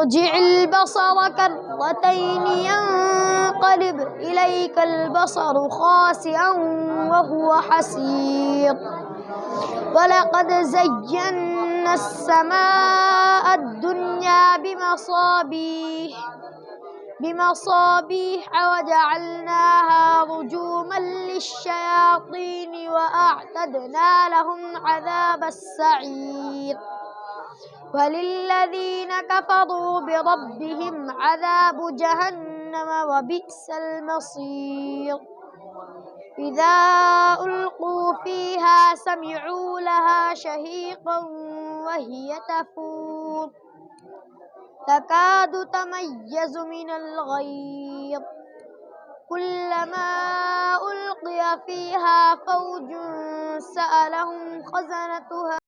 ارجع البصر كرتين ينقلب إليك البصر خاسئا وهو حسير ولقد زينا السماء الدنيا بمصابيح وجعلناها رجوما للشياطين وأعتدنا لهم عذاب السعير وللذين كفروا بربهم عذاب جهنم وبئس المصير إذا ألقوا فيها سمعوا لها شهيقا وهي تفور تكاد تميز من الغيظ كلما ألقي فيها فوج سألهم خزنتها